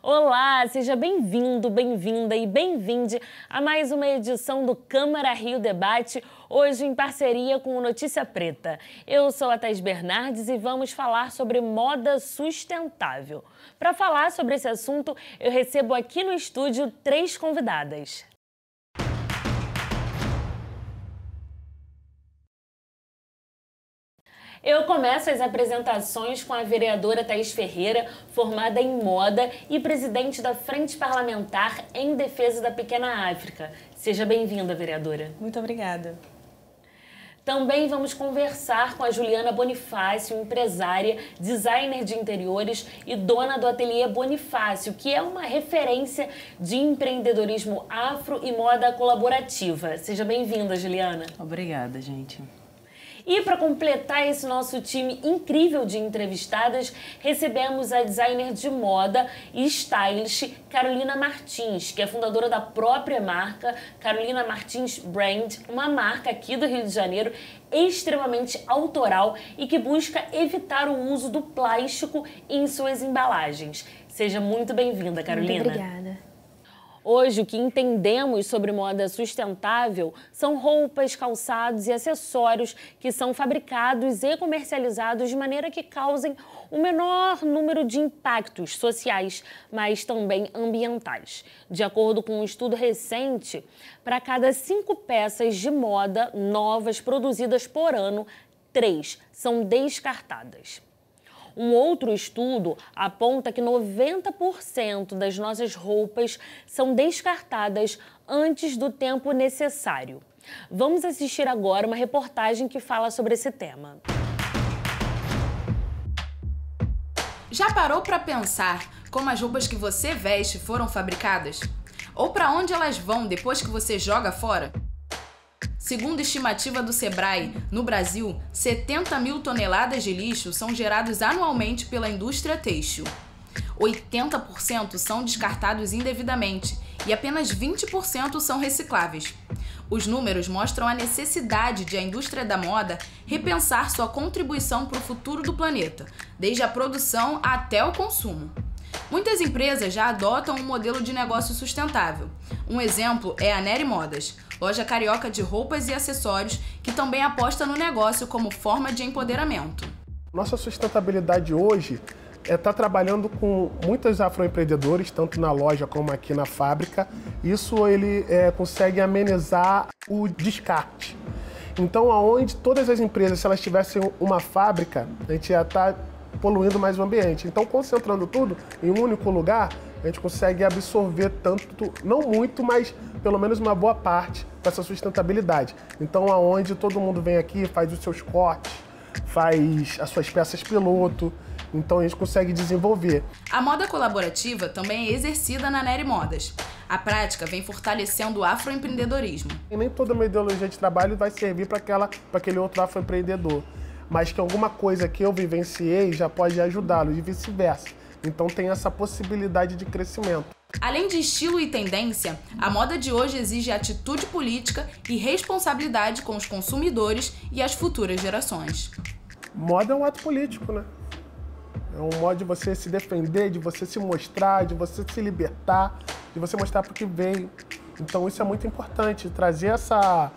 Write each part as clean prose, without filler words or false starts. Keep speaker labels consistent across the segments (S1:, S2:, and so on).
S1: Olá, seja bem-vindo, bem-vinda e bem-vinde a mais uma edição do Câmara Rio Debate, hoje em parceria com o Notícia Preta. Eu sou a Thaís Bernardes e vamos falar sobre moda sustentável. Para falar sobre esse assunto, eu recebo aqui no estúdio 3 convidadas. Eu começo as apresentações com a vereadora Thaís Ferreira, formada em moda e presidente da Frente Parlamentar em Defesa da Pequena África. Seja bem-vinda, vereadora.
S2: Muito obrigada.
S1: Também vamos conversar com a Juliana Bonifácio, empresária, designer de interiores e dona do ateliê Bonifácio, que é uma referência de empreendedorismo afro e moda colaborativa. Seja bem-vinda, Juliana.
S2: Obrigada, gente.
S1: E para completar esse nosso time incrível de entrevistadas, recebemos a designer de moda e stylist Carolina Martins, que é fundadora da própria marca Carolina Martins Brand, uma marca aqui do Rio de Janeiro extremamente autoral e que busca evitar o uso do plástico em suas embalagens. Seja muito bem-vinda, Carolina.
S3: Muito obrigada.
S1: Hoje, o que entendemos sobre moda sustentável são roupas, calçados e acessórios que são fabricados e comercializados de maneira que causem o menor número de impactos sociais, mas também ambientais. De acordo com um estudo recente, para cada 5 peças de moda novas produzidas por ano, 3 são descartadas. Um outro estudo aponta que 90% das nossas roupas são descartadas antes do tempo necessário. Vamos assistir agora uma reportagem que fala sobre esse tema.
S4: Já parou para pensar como as roupas que você veste foram fabricadas? Ou para onde elas vão depois que você joga fora? Segundo estimativa do Sebrae, no Brasil, 70 mil toneladas de lixo são gerados anualmente pela indústria têxtil. 80% são descartados indevidamente e apenas 20% são recicláveis. Os números mostram a necessidade de a indústria da moda repensar sua contribuição para o futuro do planeta, desde a produção até o consumo. Muitas empresas já adotam um modelo de negócio sustentável. Um exemplo é a Nery Modas, loja carioca de roupas e acessórios que também aposta no negócio como forma de empoderamento.
S5: Nossa sustentabilidade hoje está trabalhando com muitos afroempreendedores, tanto na loja como aqui na fábrica. Isso ele consegue amenizar o descarte. Então, aonde todas as empresas, se elas tivessem uma fábrica, a gente ia estar poluindo mais o ambiente. Então, concentrando tudo em um único lugar, a gente consegue absorver tanto, não muito, mas pelo menos uma boa parte dessa sustentabilidade. Então, aonde todo mundo vem aqui, faz os seus cortes, faz as suas peças piloto, então a gente consegue desenvolver.
S4: A moda colaborativa também é exercida na Nery Modas. A prática vem fortalecendo o afroempreendedorismo.
S5: E nem toda uma ideologia de trabalho vai servir para aquele outro afroempreendedor, mas que alguma coisa que eu vivenciei já pode ajudá-lo e vice-versa. Então tem essa possibilidade de crescimento.
S4: Além de estilo e tendência, a moda de hoje exige atitude política e responsabilidade com os consumidores e as futuras gerações.
S5: Moda é um ato político, né? É um modo de você se defender, de você se mostrar, de você se libertar, de você mostrar para o que veio. Então isso é muito importante. Trazer essa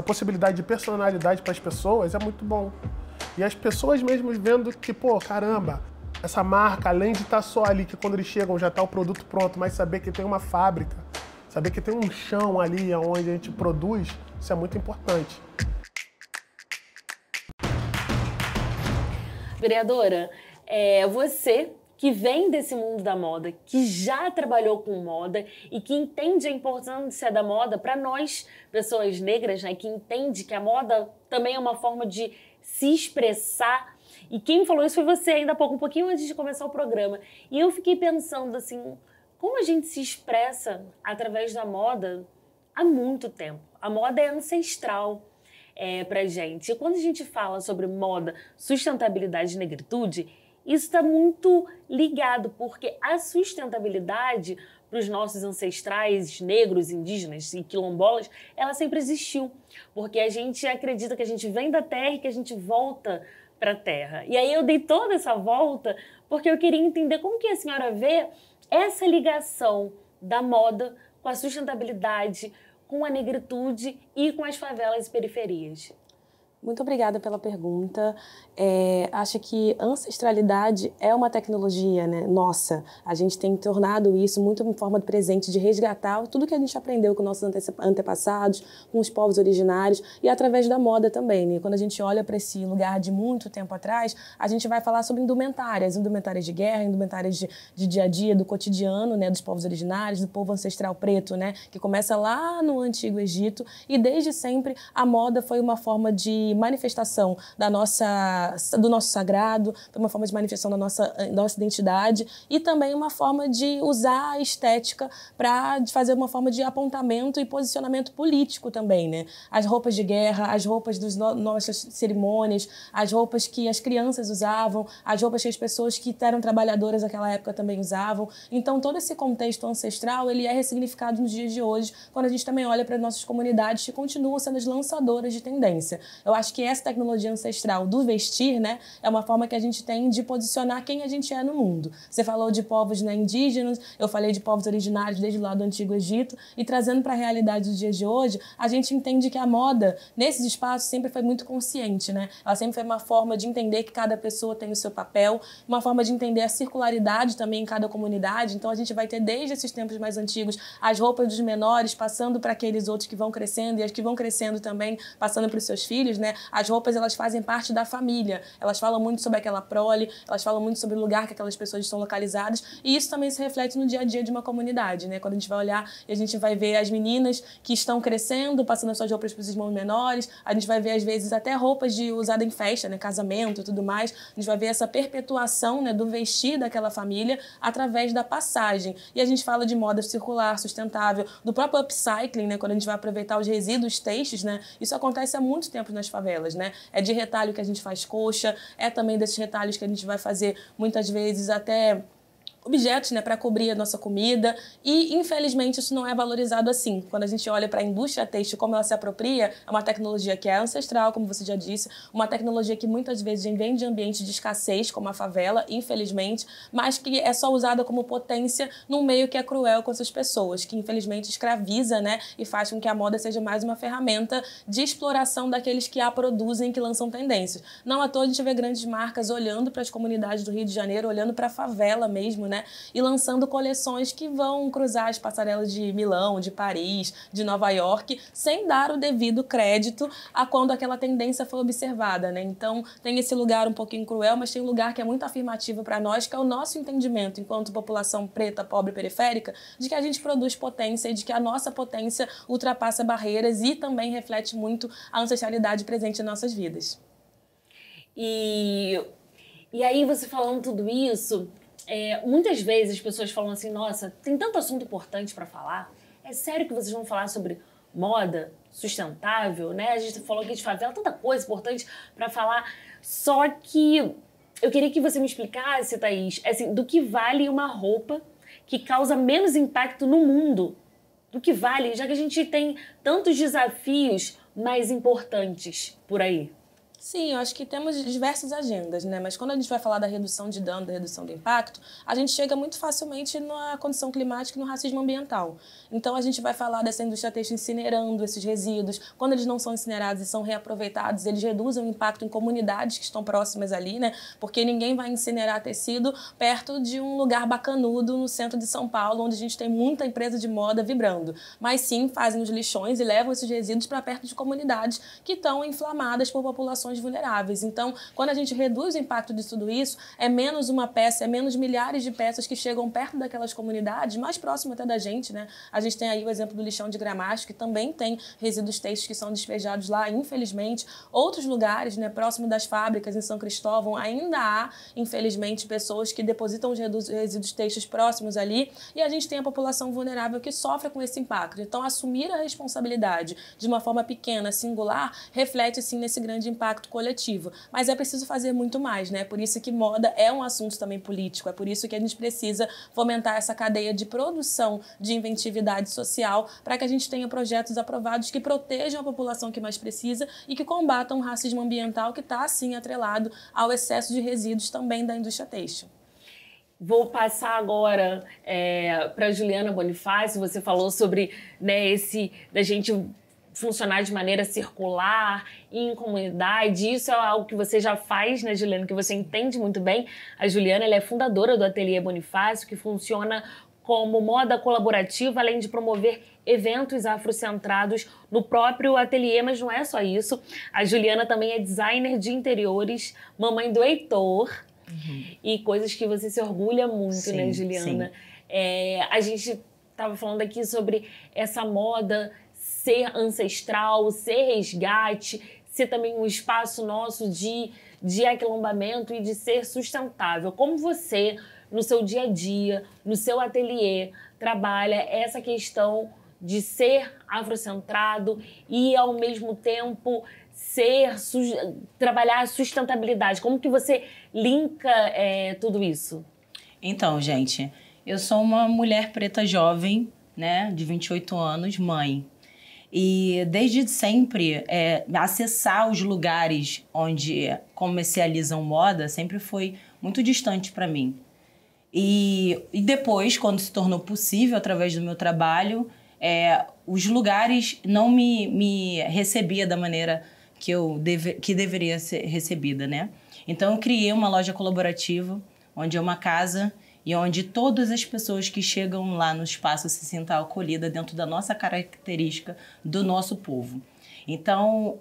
S5: possibilidade de personalidade para as pessoas é muito bom. E as pessoas mesmo vendo que, pô, caramba, essa marca, além de estar só ali, que quando eles chegam já está o produto pronto, mas saber que tem uma fábrica, saber que tem um chão ali onde a gente produz, isso é muito importante.
S1: Vereadora, você que vem desse mundo da moda, que já trabalhou com moda e que entende a importância da moda para nós, pessoas negras, né, que entende que a moda também é uma forma de se expressar. E quem falou isso foi você ainda há pouco, um pouquinho antes de começar o programa. E eu fiquei pensando assim, como a gente se expressa através da moda há muito tempo. A moda é ancestral pra gente. E quando a gente fala sobre moda, sustentabilidade e negritude, isso está muito ligado, porque a sustentabilidade para os nossos ancestrais negros, indígenas e quilombolas, ela sempre existiu. Porque a gente acredita que a gente vem da terra e que a gente volta para a terra. E aí eu dei toda essa volta porque eu queria entender como que a senhora vê essa ligação da moda com a sustentabilidade, com a negritude e com as favelas e periferias?
S2: Muito obrigada pela pergunta. Acho que ancestralidade é uma tecnologia, né, nossa. A gente tem tornado isso muito em forma de presente, de resgatar tudo que a gente aprendeu com nossos antepassados, com os povos originários e através da moda também, né? Quando a gente olha para esse lugar de muito tempo atrás, a gente vai falar sobre indumentárias de guerra, indumentárias de dia a dia, do cotidiano, né, dos povos originários, do povo ancestral preto, né, que começa lá no Antigo Egito, e desde sempre a moda foi uma forma de manifestação do nosso sagrado, uma forma de manifestação da nossa identidade e também uma forma de usar a estética para fazer uma forma de apontamento e posicionamento político também, né? As roupas de guerra, as roupas das nossas cerimônias, as roupas que as crianças usavam, as roupas que as pessoas que eram trabalhadoras naquela época também usavam. Então, todo esse contexto ancestral, ele é ressignificado nos dias de hoje, quando a gente também olha para nossas comunidades que continuam sendo as lançadoras de tendência. Eu acho que essa tecnologia ancestral do vestir, né, é uma forma que a gente tem de posicionar quem a gente é no mundo. Você falou de povos, né, indígenas, eu falei de povos originários desde lá do Antigo Egito, e trazendo para a realidade dos dias de hoje, a gente entende que a moda, nesses espaços, sempre foi muito consciente, né? Ela sempre foi uma forma de entender que cada pessoa tem o seu papel, uma forma de entender a circularidade também em cada comunidade. Então, a gente vai ter, desde esses tempos mais antigos, as roupas dos menores passando para aqueles outros que vão crescendo, e as que vão crescendo também passando para os seus filhos, né? As roupas, elas fazem parte da família, elas falam muito sobre aquela prole, elas falam muito sobre o lugar que aquelas pessoas estão localizadas, e isso também se reflete no dia a dia de uma comunidade, né? Quando a gente vai olhar e a gente vai ver as meninas que estão crescendo, passando as suas roupas para os irmãos menores, a gente vai ver às vezes até roupas usada em festa, né? Casamento e tudo mais, a gente vai ver essa perpetuação, né, do vestir daquela família através da passagem. E a gente fala de moda circular, sustentável, do próprio upcycling, né? Quando a gente vai aproveitar os resíduos têxteis, né? Isso acontece há muito tempo nas favelas, né? É de retalho que a gente faz coxa, é também desses retalhos que a gente vai fazer muitas vezes até objetos, né, para cobrir a nossa comida, e infelizmente isso não é valorizado assim. Quando a gente olha para a indústria têxtil, como ela se apropria, é uma tecnologia que é ancestral, como você já disse, uma tecnologia que muitas vezes vem de ambientes de escassez, como a favela, infelizmente, mas que é só usada como potência num meio que é cruel com essas pessoas, que infelizmente escraviza, né, e faz com que a moda seja mais uma ferramenta de exploração daqueles que a produzem, que lançam tendências. Não à toa a gente vê grandes marcas olhando para as comunidades do Rio de Janeiro, olhando para a favela mesmo, né? E lançando coleções que vão cruzar as passarelas de Milão, de Paris, de Nova York, sem dar o devido crédito a quando aquela tendência foi observada, né? Então, tem esse lugar um pouquinho cruel, mas tem um lugar que é muito afirmativo para nós, que é o nosso entendimento, enquanto população preta, pobre, periférica, de que a gente produz potência e de que a nossa potência ultrapassa barreiras e também reflete muito a ancestralidade presente em nossas vidas.
S1: E aí, você falando tudo isso, muitas vezes as pessoas falam assim, nossa, tem tanto assunto importante para falar, é sério que vocês vão falar sobre moda sustentável, né? A gente falou aqui de favela, tanta coisa importante para falar, só que eu queria que você me explicasse, Thaís, assim, do que vale uma roupa que causa menos impacto no mundo, do que vale, já que a gente tem tantos desafios mais importantes por aí.
S2: Sim, eu acho que temos diversas agendas, né? Mas quando a gente vai falar da redução de dano, da redução do impacto, a gente chega muito facilmente na condição climática e no racismo ambiental. Então, a gente vai falar dessa indústria têxtil incinerando esses resíduos. Quando eles não são incinerados e são reaproveitados, eles reduzem o impacto em comunidades que estão próximas ali, né? Porque ninguém vai incinerar tecido perto de um lugar bacanudo no centro de São Paulo, onde a gente tem muita empresa de moda vibrando. Mas sim, fazem os lixões e levam esses resíduos para perto de comunidades que estão inflamadas por populações vulneráveis. Então, quando a gente reduz o impacto de tudo isso, é menos uma peça, é menos milhares de peças que chegam perto daquelas comunidades, mais próximo até da gente, né? A gente tem aí o exemplo do lixão de Gramacho, que também tem resíduos têxteis que são despejados lá, infelizmente. Outros lugares, né, próximo das fábricas, em São Cristóvão, ainda há, infelizmente, pessoas que depositam os resíduos têxteis próximos ali, e a gente tem a população vulnerável que sofre com esse impacto. Então, assumir a responsabilidade de uma forma pequena, singular, reflete, sim, nesse grande impacto coletivo. Mas é preciso fazer muito mais, né? Por isso que moda é um assunto também político, é por isso que a gente precisa fomentar essa cadeia de produção de inventividade social para que a gente tenha projetos aprovados que protejam a população que mais precisa e que combatam o racismo ambiental que está, assim, atrelado ao excesso de resíduos também da indústria têxtil.
S1: Vou passar agora para a Juliana Bonifácio. Você falou sobre, né, da gente funcionar de maneira circular, em comunidade. Isso é algo que você já faz, né, Juliana, que você entende muito bem. A Juliana, ela é fundadora do Ateliê Bonifácio, que funciona como moda colaborativa, além de promover eventos afrocentrados no próprio ateliê, mas não é só isso. A Juliana também é designer de interiores, mamãe do Heitor, e coisas que você se orgulha muito, sim, né, Juliana? A gente estava falando aqui sobre essa moda ser ancestral, ser resgate, ser também um espaço nosso de aquilombamento e de ser sustentável. Como você, no seu dia a dia, no seu ateliê, trabalha essa questão de ser afrocentrado e, ao mesmo tempo, trabalhar a sustentabilidade? Como que você linka tudo isso?
S3: Então, gente, eu sou uma mulher preta jovem, né, de 28 anos, mãe. E desde sempre, acessar os lugares onde comercializam moda sempre foi muito distante para mim. E depois, quando se tornou possível, através do meu trabalho, os lugares não me recebia da maneira que deveria ser recebida, né? Então, eu criei uma loja colaborativa, onde é uma casa e onde todas as pessoas que chegam lá no espaço se sintam acolhidas dentro da nossa característica do nosso povo. Então,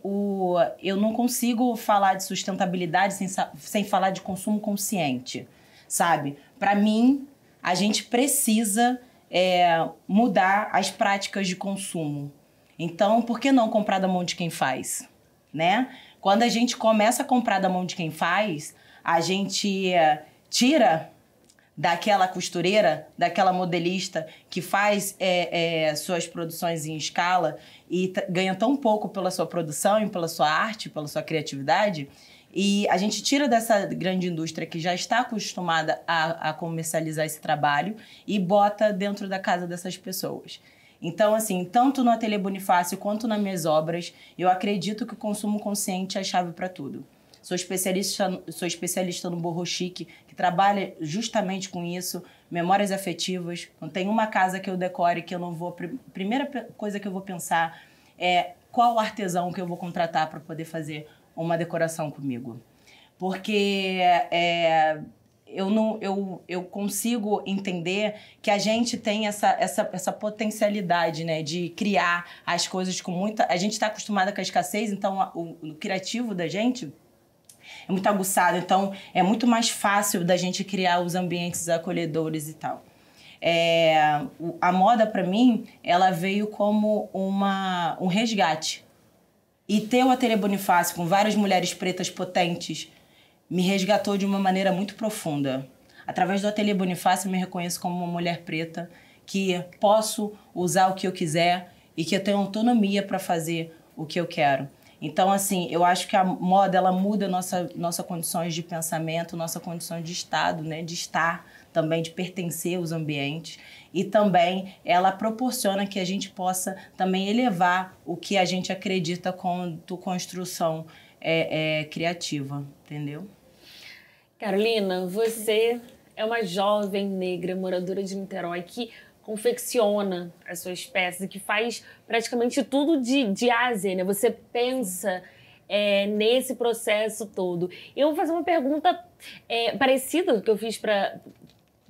S3: eu não consigo falar de sustentabilidade sem falar de consumo consciente, sabe? Para mim, a gente precisa mudar as práticas de consumo. Então, por que não comprar da mão de quem faz, né? Quando a gente começa a comprar da mão de quem faz, a gente tira daquela costureira, daquela modelista que faz suas produções em escala e ganha tão pouco pela sua produção e pela sua arte, pela sua criatividade, e a gente tira dessa grande indústria que já está acostumada a comercializar esse trabalho e bota dentro da casa dessas pessoas. Então, assim, tanto no Ateliê Bonifácio quanto nas minhas obras, eu acredito que o consumo consciente é a chave para tudo. Sou especialista no boho chique, que trabalha justamente com isso, memórias afetivas. Não tem uma casa que eu decore que eu não vou... A primeira coisa que eu vou pensar é qual artesão que eu vou contratar para poder fazer uma decoração comigo. Porque eu consigo entender que a gente tem essa potencialidade, né, de criar as coisas com muita... A gente está acostumada com a escassez, então o criativo da gente é muito aguçado, então é muito mais fácil da gente criar os ambientes acolhedores e tal. A moda, para mim, ela veio como um resgate. E ter o Ateliê Bonifácio com várias mulheres pretas potentes me resgatou de uma maneira muito profunda. Através do Ateliê Bonifácio, eu me reconheço como uma mulher preta que posso usar o que eu quiser e que eu tenho autonomia para fazer o que eu quero. Então, assim, eu acho que a moda, ela muda nossas condições de pensamento, nossa condição de estado, né? De estar também, de pertencer aos ambientes. E também ela proporciona que a gente possa também elevar o que a gente acredita como construção criativa, entendeu?
S1: Carolina, você é uma jovem negra moradora de Niterói que confecciona as suas peças e que faz praticamente tudo de A a Z, né? Você pensa nesse processo todo. Eu vou fazer uma pergunta parecida do que eu fiz para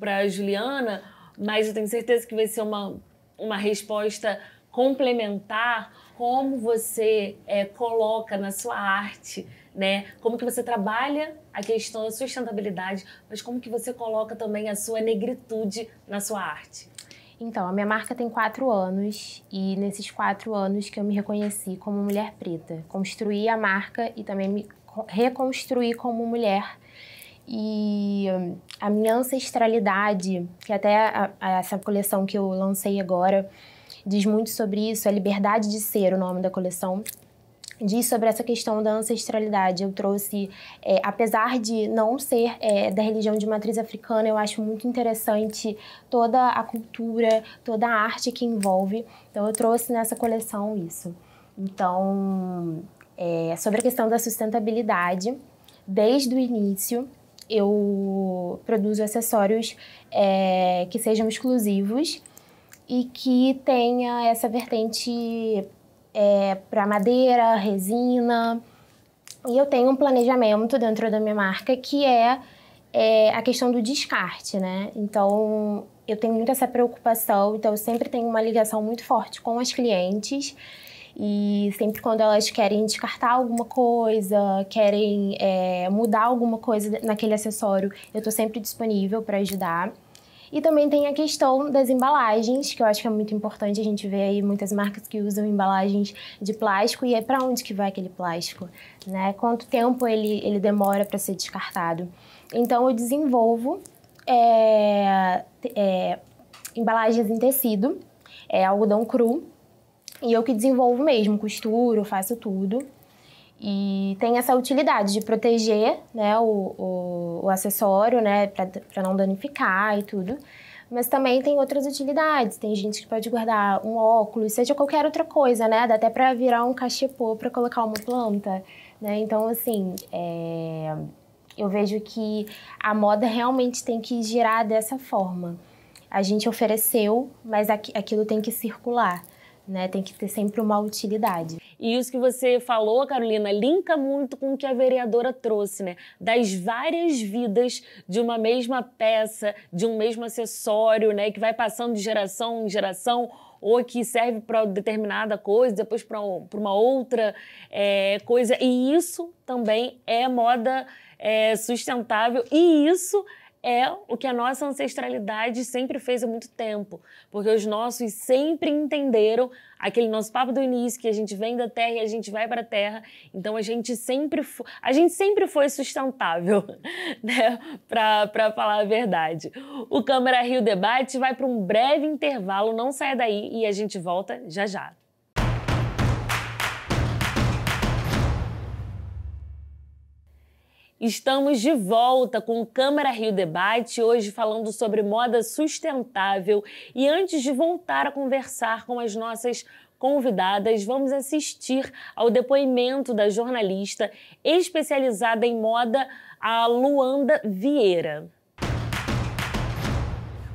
S1: a Juliana, mas eu tenho certeza que vai ser uma resposta complementar. Como você coloca na sua arte, né? Como que você trabalha a questão da sustentabilidade, mas como que você coloca também a sua negritude na sua arte?
S6: Então, a minha marca tem 4 anos e nesses 4 anos que eu me reconheci como mulher preta. Construí a marca e também me reconstruí como mulher. E a minha ancestralidade, que até essa coleção que eu lancei agora diz muito sobre isso, a Liberdade de Ser, o nome da coleção, diz sobre essa questão da ancestralidade. Eu trouxe, apesar de não ser da religião de matriz africana, eu acho muito interessante toda a cultura, toda a arte que envolve. Então, eu trouxe nessa coleção isso. Então, sobre a questão da sustentabilidade, desde o início, eu produzo acessórios que sejam exclusivos e que tenha essa vertente para madeira, resina. E eu tenho um planejamento dentro da minha marca que é a questão do descarte, né? Então, eu tenho muito essa preocupação, então eu sempre tenho uma ligação muito forte com as clientes e sempre quando elas querem descartar alguma coisa, querem mudar alguma coisa naquele acessório, eu tô sempre disponível para ajudar. E também tem a questão das embalagens, que eu acho que é muito importante. A gente vê aí muitas marcas que usam embalagens de plástico e para onde que vai aquele plástico, né? Quanto tempo ele demora para ser descartado? Então, eu desenvolvo embalagens em tecido, algodão cru, e eu que desenvolvo mesmo, costuro, faço tudo. E tem essa utilidade de proteger, né, o acessório, né, para não danificar e tudo. Mas também tem outras utilidades. Tem gente que pode guardar um óculos, seja qualquer outra coisa, né? Dá até para virar um cachepô para colocar uma planta, né? Então, assim, eu vejo que a moda realmente tem que girar dessa forma. A gente ofereceu, mas aquilo tem que circular, né? Tem que ter sempre uma utilidade.
S1: E isso que você falou, Carolina, linka muito com o que a vereadora trouxe, né? Das várias vidas de uma mesma peça, de um mesmo acessório, né? Que vai passando de geração em geração, ou que serve para determinada coisa, depois para uma outra coisa. E isso também é moda sustentável, e isso é o que a nossa ancestralidade sempre fez há muito tempo, porque os nossos sempre entenderam aquele nosso papo do início, que a gente vem da terra e a gente vai para a terra, então a gente sempre foi sustentável, né? Para falar a verdade. O Câmara Rio Debate vai para um breve intervalo, não saia daí e a gente volta já já. Estamos de volta com o Câmara Rio Debate, hoje falando sobre moda sustentável. E antes de voltar a conversar com as nossas convidadas, vamos assistir ao depoimento da jornalista especializada em moda, a Luanda Vieira.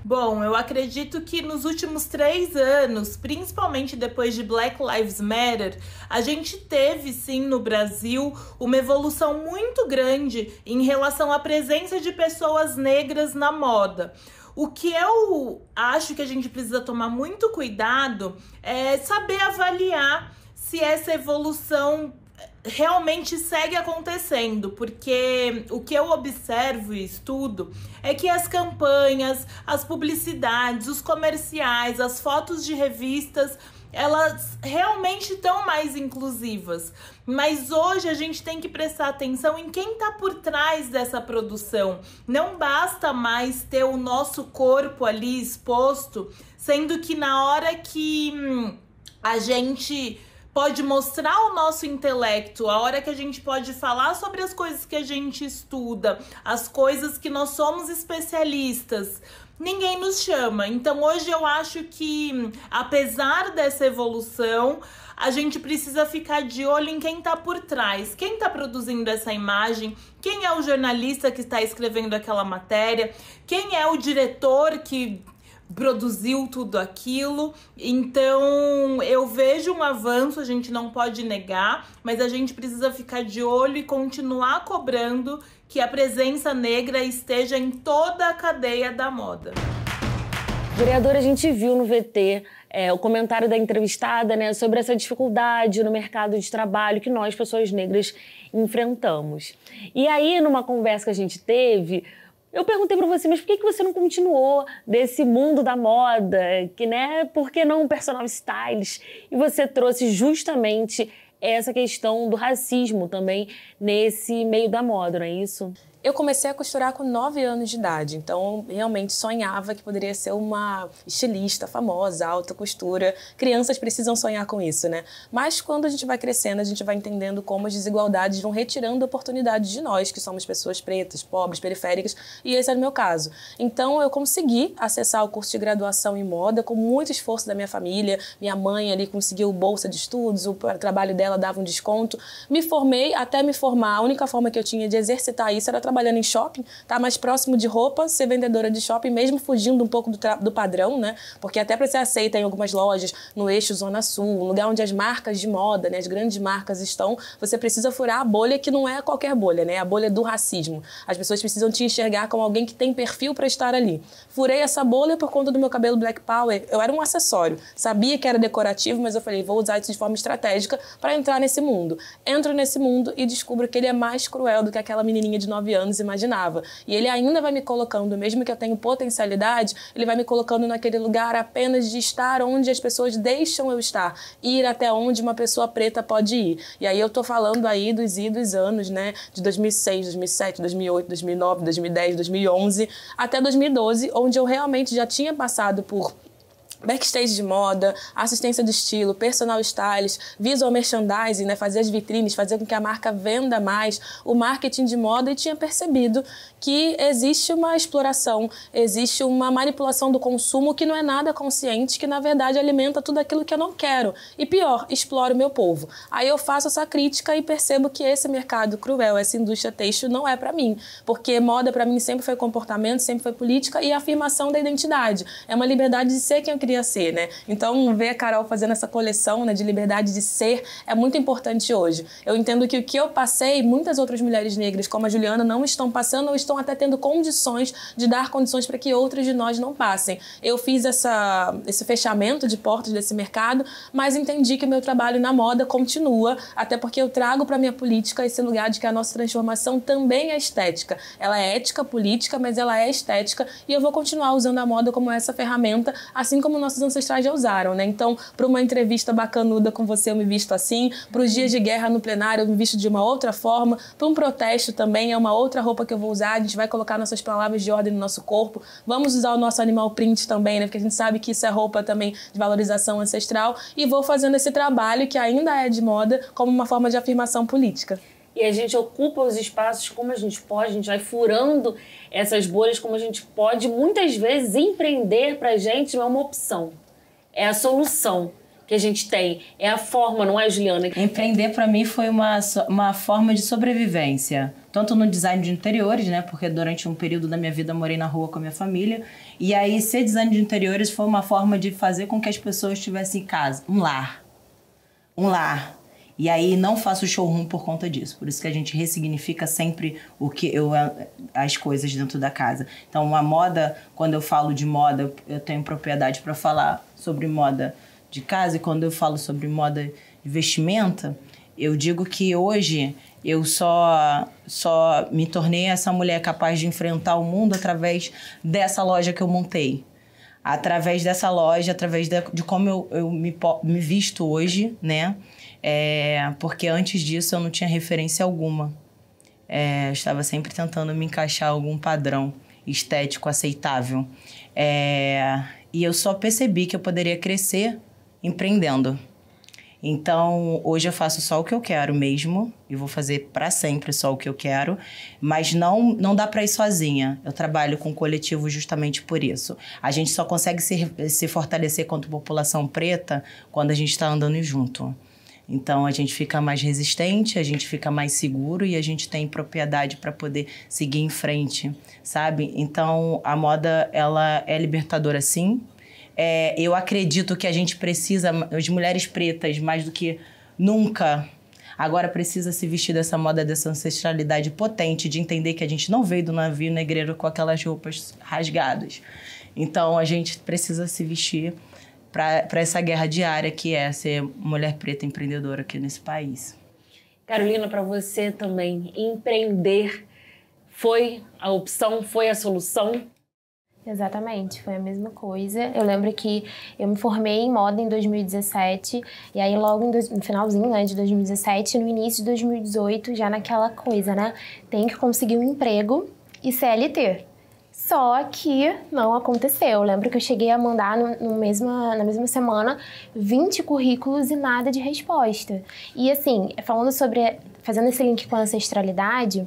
S7: Bom, eu acredito que nos últimos 3 anos, principalmente depois de Black Lives Matter, a gente teve, sim, no Brasil, uma evolução muito grande em relação à presença de pessoas negras na moda. O que eu acho que a gente precisa tomar muito cuidado é saber avaliar se essa evolução realmente segue acontecendo, porque o que eu observo e estudo é que as campanhas, as publicidades, os comerciais, as fotos de revistas, elas realmente estão mais inclusivas. Mas hoje a gente tem que prestar atenção em quem está por trás dessa produção. Não basta mais ter o nosso corpo ali exposto, sendo que na hora que a gente pode mostrar o nosso intelecto, a hora que a gente pode falar sobre as coisas que a gente estuda, as coisas que nós somos especialistas, ninguém nos chama. Então hoje eu acho que, apesar dessa evolução, a gente precisa ficar de olho em quem está por trás, quem está produzindo essa imagem, quem é o jornalista que está escrevendo aquela matéria, quem é o diretor que produziu tudo aquilo. Então eu vejo um avanço, a gente não pode negar, mas a gente precisa ficar de olho e continuar cobrando que a presença negra esteja em toda a cadeia da moda.
S1: Vereadora, a gente viu no VT o comentário da entrevistada, né, sobre essa dificuldade no mercado de trabalho que nós, pessoas negras, enfrentamos. E aí, numa conversa que a gente teve, eu perguntei para você, mas por que você não continuou desse mundo da moda? Né? Por que não personal stylist? E você trouxe justamente essa questão do racismo também nesse meio da moda, não é isso?
S2: Eu comecei a costurar com 9 anos de idade, então realmente sonhava que poderia ser uma estilista famosa, alta costura. Crianças precisam sonhar com isso, né? Mas quando a gente vai crescendo, a gente vai entendendo como as desigualdades vão retirando oportunidades de nós, que somos pessoas pretas, pobres, periféricas, e esse era o meu caso. Então eu consegui acessar o curso de graduação em moda com muito esforço da minha família. Minha mãe ali conseguiu bolsa de estudos, o trabalho dela dava um desconto. Me formei, até me formar, a única forma que eu tinha de exercitar isso era trabalhar trabalhando em shopping, tá mais próximo de roupa, ser vendedora de shopping, mesmo fugindo um pouco do padrão, né? Porque até para ser aceita em algumas lojas no eixo Zona Sul, um lugar onde as marcas de moda, né, as grandes marcas estão, você precisa furar a bolha que não é qualquer bolha, né? A bolha do racismo. As pessoas precisam te enxergar como alguém que tem perfil para estar ali. Furei essa bolha por conta do meu cabelo Black Power. Eu era um acessório. Sabia que era decorativo, mas eu falei, vou usar isso de forma estratégica para entrar nesse mundo. Entro nesse mundo e descubro que ele é mais cruel do que aquela menininha de 9 anos imaginava. E ele ainda vai me colocando, mesmo que eu tenha potencialidade, ele vai me colocando naquele lugar apenas de estar onde as pessoas deixam eu estar. Ir até onde uma pessoa preta pode ir. E aí eu tô falando aí dos idos anos, né? De 2006, 2007, 2008, 2009, 2010, 2011, até 2012, onde eu realmente já tinha passado por backstage de moda, assistência de estilo, personal stylist, visual merchandising, né, fazer as vitrines, fazer com que a marca venda mais, o marketing de moda, e tinha percebido que existe uma exploração, existe uma manipulação do consumo que não é nada consciente, que na verdade alimenta tudo aquilo que eu não quero. E pior, explora o meu povo. Aí eu faço essa crítica e percebo que esse mercado cruel, essa indústria têxtil não é para mim, porque moda para mim sempre foi comportamento, sempre foi política e afirmação da identidade. É uma liberdade de ser quem eu queria ser, né? Então, ver a Carol fazendo essa coleção, né, de liberdade de ser é muito importante hoje. Eu entendo que o que eu passei, muitas outras mulheres negras, como a Juliana, não estão passando ou estão até tendo condições de dar condições para que outras de nós não passem. Eu fiz esse fechamento de portas desse mercado, mas entendi que o meu trabalho na moda continua, até porque eu trago para minha política esse lugar de que a nossa transformação também é estética. Ela é ética, política, mas ela é estética, e eu vou continuar usando a moda como essa ferramenta, assim como nossos ancestrais já usaram, né? Então, para uma entrevista bacanuda com você, eu me visto assim. Para os dias de guerra no plenário, eu me visto de uma outra forma. Para um protesto também, é uma outra roupa que eu vou usar. A gente vai colocar nossas palavras de ordem no nosso corpo. Vamos usar o nosso animal print também, né? Porque a gente sabe que isso é roupa também de valorização ancestral. E vou fazendo esse trabalho, que ainda é de moda, como uma forma de afirmação política.
S1: E a gente ocupa os espaços como a gente pode, a gente vai furando essas bolhas como a gente pode. Muitas vezes empreender pra gente não é uma opção, é a solução que a gente tem, é a forma, não é, Juliana?
S3: Empreender pra mim foi uma forma de sobrevivência, tanto no design de interiores, né, porque durante um período da minha vida morei na rua com a minha família, e aí ser design de interiores foi uma forma de fazer com que as pessoas tivessem em casa, um lar. E aí não faço showroom por conta disso. Por isso que a gente ressignifica sempre as coisas dentro da casa. Então, a moda, quando eu falo de moda, eu tenho propriedade para falar sobre moda de casa. E quando eu falo sobre moda de vestimenta, eu digo que hoje eu só me tornei essa mulher capaz de enfrentar o mundo através dessa loja que eu montei. Através dessa loja, através de como eu me visto hoje, né? Porque antes disso eu não tinha referência alguma. Eu estava sempre tentando me encaixar em algum padrão estético aceitável. E eu só percebi que eu poderia crescer empreendendo. Então, hoje eu faço só o que eu quero mesmo, e vou fazer para sempre só o que eu quero, mas não dá para ir sozinha. Eu trabalho com o coletivo justamente por isso. A gente só consegue se fortalecer contra a população preta quando a gente está andando junto. Então, a gente fica mais resistente, a gente fica mais seguro e a gente tem propriedade para poder seguir em frente, sabe? Então, a moda, ela é libertadora, sim. Eu acredito que a gente precisa, as mulheres pretas, mais do que nunca, agora precisa se vestir dessa moda, dessa ancestralidade potente, de entender que a gente não veio do navio negreiro com aquelas roupas rasgadas. Então, a gente precisa se vestir para essa guerra diária que é ser mulher preta empreendedora aqui nesse país.
S1: Carolina, para você também, empreender foi a opção, foi a solução?
S6: Exatamente, foi a mesma coisa. Eu lembro que eu me formei em moda em 2017, e aí logo no finalzinho, né, de 2017, no início de 2018, já naquela coisa, né? Tem que conseguir um emprego e CLT. Só que não aconteceu. Eu lembro que eu cheguei a mandar na mesma semana 20 currículos e nada de resposta. E assim, fazendo esse link com a ancestralidade,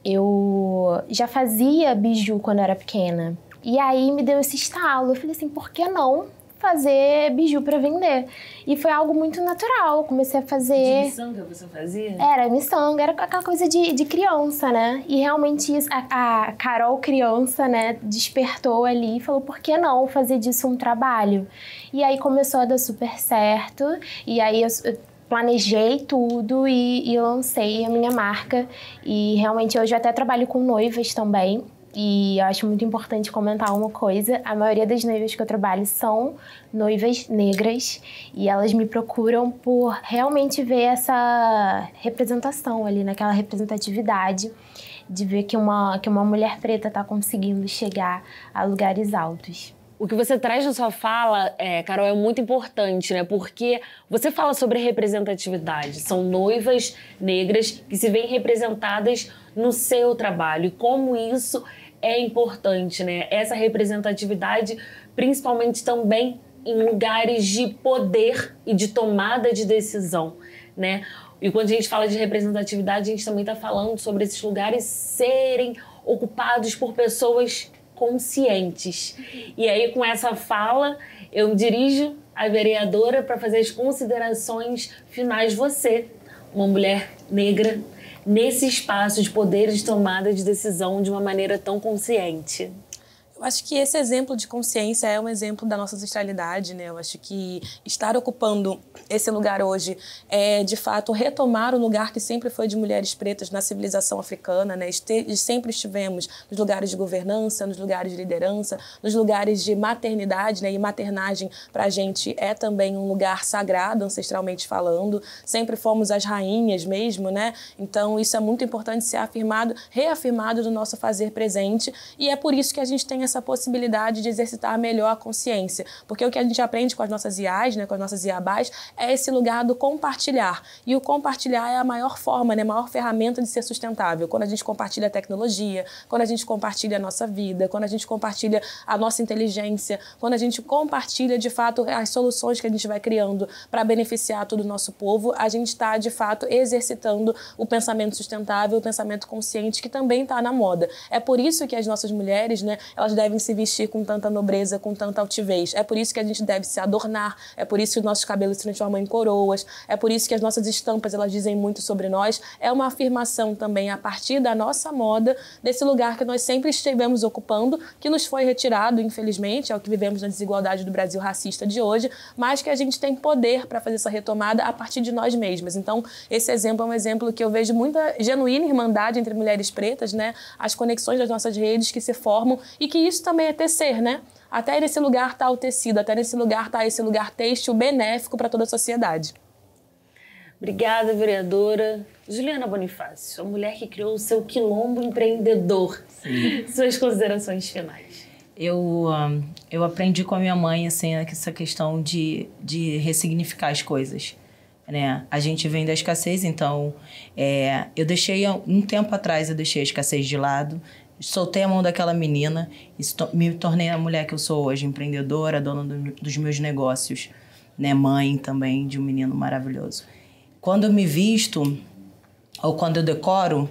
S6: eu já fazia biju quando eu era pequena. E aí me deu esse estalo. Eu falei assim, por que não fazer biju para vender. E foi algo muito natural. Comecei a fazer...
S1: De miçanga você fazia?
S6: Era miçanga, era aquela coisa de criança, né? E realmente isso, a Carol criança, né, despertou ali e falou, por que não fazer disso um trabalho? E aí começou a dar super certo. E aí eu planejei tudo e lancei a minha marca. E realmente hoje eu até trabalho com noivas também. E eu acho muito importante comentar uma coisa. A maioria das noivas que eu trabalho são noivas negras. E elas me procuram por realmente ver essa representação ali, naquela representatividade. De ver que uma mulher preta está conseguindo chegar a lugares altos.
S1: O que você traz na sua fala, Carol, é muito importante, né? Porque você fala sobre representatividade. São noivas negras que se veem representadas no seu trabalho. E como isso é importante, né? Essa representatividade, principalmente também em lugares de poder e de tomada de decisão, né? E quando a gente fala de representatividade, a gente também está falando sobre esses lugares serem ocupados por pessoas conscientes. E aí, com essa fala, eu me dirijo à vereadora para fazer as considerações finais. Você, uma mulher negra, nesse espaço de poder de tomada de decisão de uma maneira tão consciente.
S2: Eu acho que esse exemplo de consciência é um exemplo da nossa ancestralidade, né? Eu acho que estar ocupando esse lugar hoje é, de fato, retomar o lugar que sempre foi de mulheres pretas na civilização africana, né? Sempre estivemos nos lugares de governança, nos lugares de liderança, nos lugares de maternidade, né? E maternagem, pra gente, é também um lugar sagrado, ancestralmente falando. Sempre fomos as rainhas mesmo, né? Então, isso é muito importante ser afirmado, reafirmado do nosso fazer presente. E é por isso que a gente tem essa possibilidade de exercitar melhor a consciência. Porque o que a gente aprende com as nossas IAs, né, com as nossas IABAs, é esse lugar do compartilhar. E o compartilhar é a maior forma, né, a maior ferramenta de ser sustentável. Quando a gente compartilha a tecnologia, quando a gente compartilha a nossa vida, quando a gente compartilha a nossa inteligência, quando a gente compartilha, de fato, as soluções que a gente vai criando para beneficiar todo o nosso povo, a gente está, de fato, exercitando o pensamento sustentável, o pensamento consciente, que também está na moda. É por isso que as nossas mulheres, né, elas devem se vestir com tanta nobreza, com tanta altivez. É por isso que a gente deve se adornar, é por isso que os nossos cabelos se transformam em coroas, é por isso que as nossas estampas, elas dizem muito sobre nós. É uma afirmação também, a partir da nossa moda, desse lugar que nós sempre estivemos ocupando, que nos foi retirado, infelizmente, é o que vivemos na desigualdade do Brasil racista de hoje, mas que a gente tem poder para fazer essa retomada a partir de nós mesmas. Então, esse exemplo é um exemplo que eu vejo muita genuína irmandade entre mulheres pretas, né? As conexões das nossas redes que se formam e que isso também é tecer, né? Até nesse lugar está o tecido, até nesse lugar está esse lugar têxtil benéfico para toda a sociedade.
S1: Obrigada, vereadora. Juliana Bonifácio, a mulher que criou o seu quilombo empreendedor. Sim. Suas considerações finais.
S3: Eu aprendi com a minha mãe, assim, essa questão de ressignificar as coisas, né? A gente vem da escassez, então eu deixei, um tempo atrás, eu deixei a escassez de lado, soltei a mão daquela menina e me tornei a mulher que eu sou hoje, empreendedora, dona dos meus negócios, né? Mãe também de um menino maravilhoso. Quando eu me visto, ou quando eu decoro,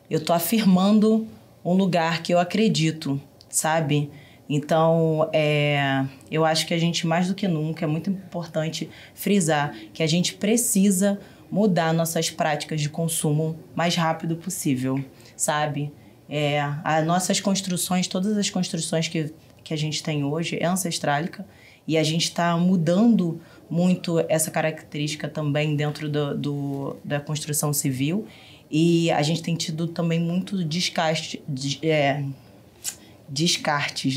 S3: eu tô afirmando um lugar que eu acredito, sabe? Então, eu acho que a gente, mais do que nunca, é muito importante frisar que a gente precisa mudar nossas práticas de consumo o mais rápido possível, sabe? As nossas construções, todas as construções que a gente tem hoje é ancestrálica e a gente está mudando muito essa característica também dentro da construção civil e a gente tem tido também muito descartes,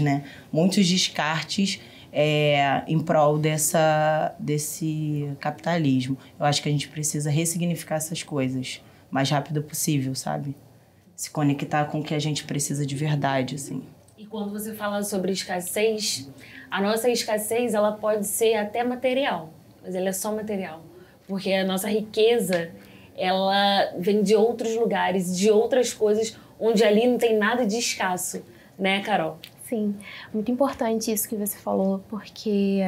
S3: né? Muitos descartes em prol desse capitalismo. Eu acho que a gente precisa ressignificar essas coisas o mais rápido possível, sabe? Se conectar com o que a gente precisa de verdade, assim.
S1: E quando você fala sobre escassez, a nossa escassez, ela pode ser até material, mas ela é só material. Porque a nossa riqueza, ela vem de outros lugares, de outras coisas, onde ali não tem nada de escasso, né, Carol?
S6: Sim, muito importante isso que você falou, porque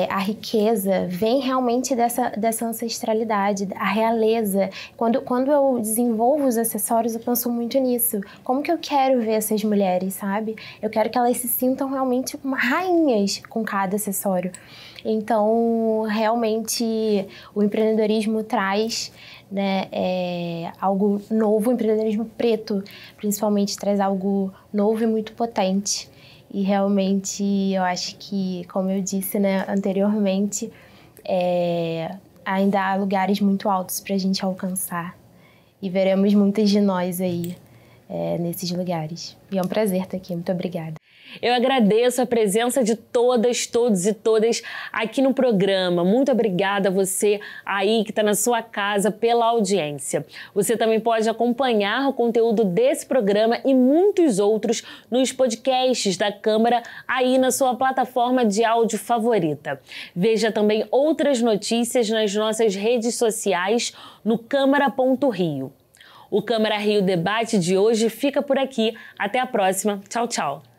S6: a riqueza vem realmente dessa ancestralidade, a realeza. Quando eu desenvolvo os acessórios, eu penso muito nisso. Como que eu quero ver essas mulheres, sabe? Eu quero que elas se sintam realmente rainhas com cada acessório. Então, realmente, o empreendedorismo traz, né, algo novo, o empreendedorismo preto, principalmente, traz algo novo e muito potente. E realmente eu acho que, como eu disse, né, anteriormente, ainda há lugares muito altos para a gente alcançar. E veremos muitas de nós aí nesses lugares. E é um prazer estar aqui. Muito obrigada.
S1: Eu agradeço a presença de todas, todos e todas aqui no programa. Muito obrigada a você aí que está na sua casa pela audiência. Você também pode acompanhar o conteúdo desse programa e muitos outros nos podcasts da Câmara aí na sua plataforma de áudio favorita. Veja também outras notícias nas nossas redes sociais no Câmara.rio. O Câmara Rio Debate de hoje fica por aqui. Até a próxima. Tchau, tchau.